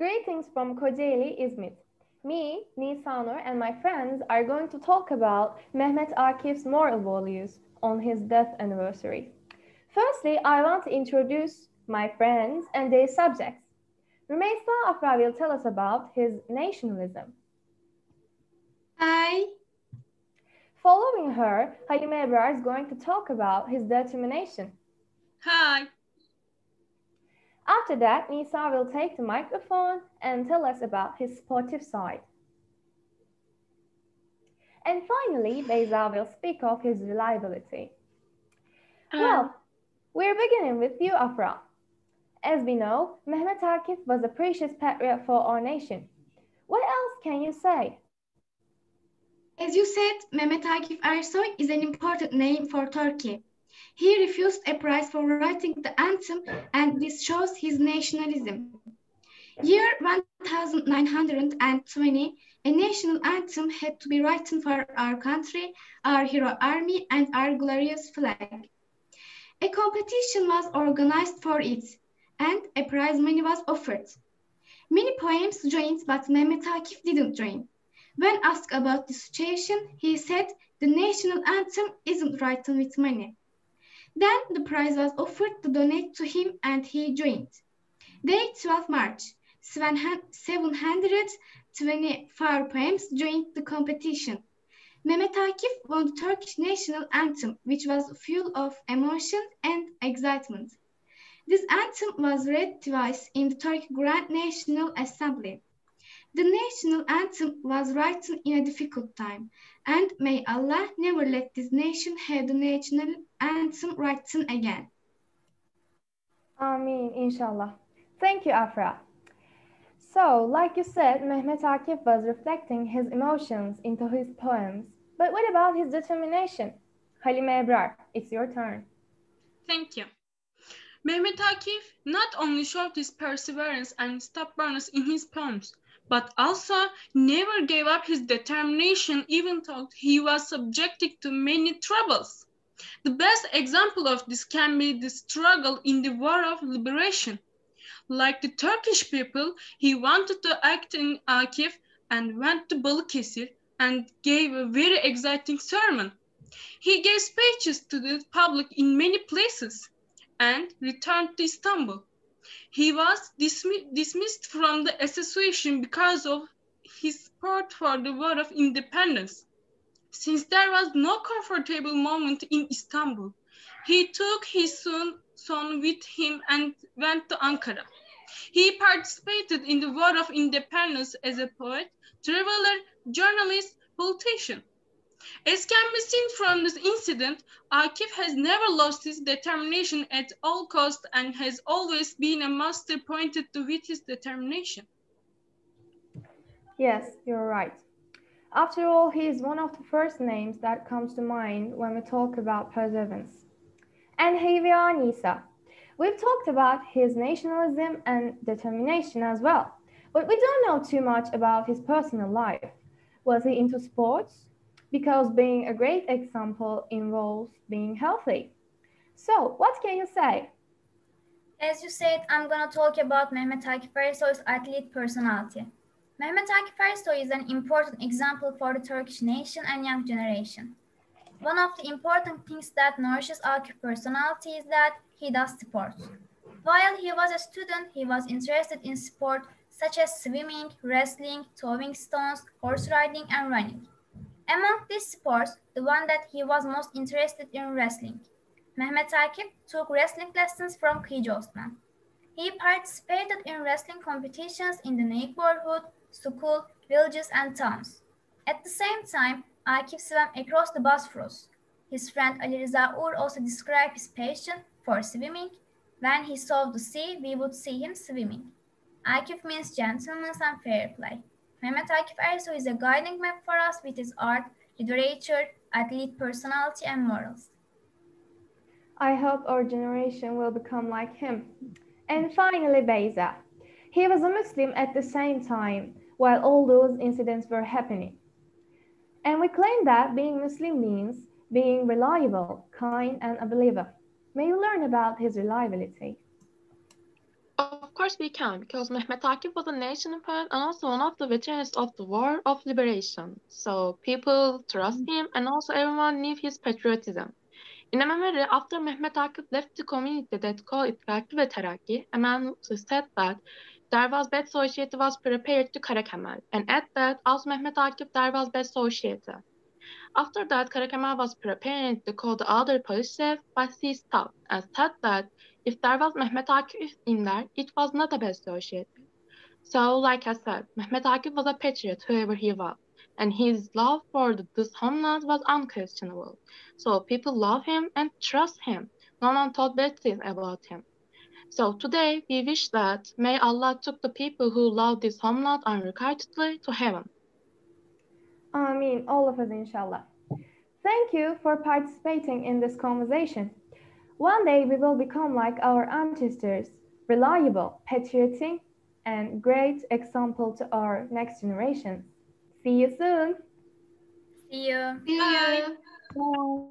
Greetings from Kocaeli, İzmit. Me, Nisanur, and my friends are going to talk about Mehmet Akif's moral values on his death anniversary. Firstly, I want to introduce my friends and their subjects. Rümeysa Afra will tell us about his nationalism. Hi. Following her, Halime Ebrar is going to talk about his determination. Hi. After that, Nisa will take the microphone and tell us about his sportive side. And finally, Beyza will speak of his reliability. Well, we're beginning with you, Afra. As we know, Mehmet Akif was a precious patriot for our nation. What else can you say? As you said, Mehmet Akif Ersoy is an important name for Turkey. He refused a prize for writing the anthem, and this shows his nationalism. Year 1920, a national anthem had to be written for our country, our hero army, and our glorious flag. A competition was organized for it, and a prize money was offered. Many poems joined, but Mehmet Akif didn't join. When asked about the situation, he said the national anthem isn't written with money. Then the prize was offered to donate to him and he joined. Day 12 March, 724 poems joined the competition. Mehmet Akif won the Turkish national anthem, which was full of emotion and excitement. This anthem was read twice in the Turkish Grand National Assembly. The national anthem was written in a difficult time, and may Allah never let this nation have the national anthem written again. Ameen, inshallah. Thank you, Afra. So, like you said, Mehmet Akif was reflecting his emotions into his poems. But what about his determination? Halime Ebrar, it's your turn. Thank you. Mehmet Akif not only showed his perseverance and stubbornness in his poems, but also never gave up his determination even though he was subjected to many troubles. The best example of this can be the struggle in the War of Liberation. Like the Turkish people, he wanted to act in Akif and went to Balıkesir and gave a very exciting sermon. He gave speeches to the public in many places and returned to Istanbul. He was dismissed from the association because of his support for the War of Independence. Since there was no comfortable moment in Istanbul, he took his son with him and went to Ankara. He participated in the War of Independence as a poet, traveler, journalist, politician. As can be seen from this incident, Akif has never lost his determination at all costs and has always been a master pointed to with his determination. Yes, you're right. After all, he is one of the first names that comes to mind when we talk about perseverance. And here we are, Nisa. We've talked about his nationalism and determination as well, but we don't know too much about his personal life. Was he into sports? Because being a great example involves being healthy. So, what can you say? As you said, I'm going to talk about Mehmet Akif Ersoy's athlete personality. Mehmet Akif Ersoy is an important example for the Turkish nation and young generation. One of the important things that nourishes Akif's personality is that he does sports. While he was a student, he was interested in sport such as swimming, wrestling, throwing stones, horse riding, and running. Among these sports, the one that he was most interested in wrestling. Mehmet Akif took wrestling lessons from Kıyıcı Osman. He participated in wrestling competitions in the neighborhood, school, villages, and towns. At the same time, Akif swam across the Bosphorus. His friend Ali Rıza Uğur also described his passion for swimming. When he saw the sea, we would see him swimming. Akif means gentleness and fair play. Mehmet Akif Ersoy is a guiding map for us with his art, literature, athlete personality, and morals. I hope our generation will become like him. And finally, Beyza. He was a Muslim at the same time, while all those incidents were happening. And we claim that being Muslim means being reliable, kind, and a believer. May you learn about his reliability? Of course we can, because Mehmet Akif was a national poet and also one of the veterans of the War of Liberation. So people trust him and also everyone knew his patriotism. In a memory after Mehmet Akif left the community that called İttifakı ve Terakki, a man said that there was bad society was prepared to Kara Kemal, and at that also Mehmet Akif there was bad society. After that, Kara Kemal was preparing to call the other police chief, but he stopped and said that if there was Mehmet Akif in there, it was not a bad society. So, like I said, Mehmet Akif was a patriot, whoever he was, and his love for this homeland was unquestionable. So people love him and trust him. No one thought bad things about him. So today, we wish that may Allah took the people who love this homeland unrequitedly to heaven. Ameen, all of us, inshallah. Thank you for participating in this conversation. One day we will become like our ancestors, reliable, patriotic, and great example to our next generation. See you soon. See you. See you. Bye.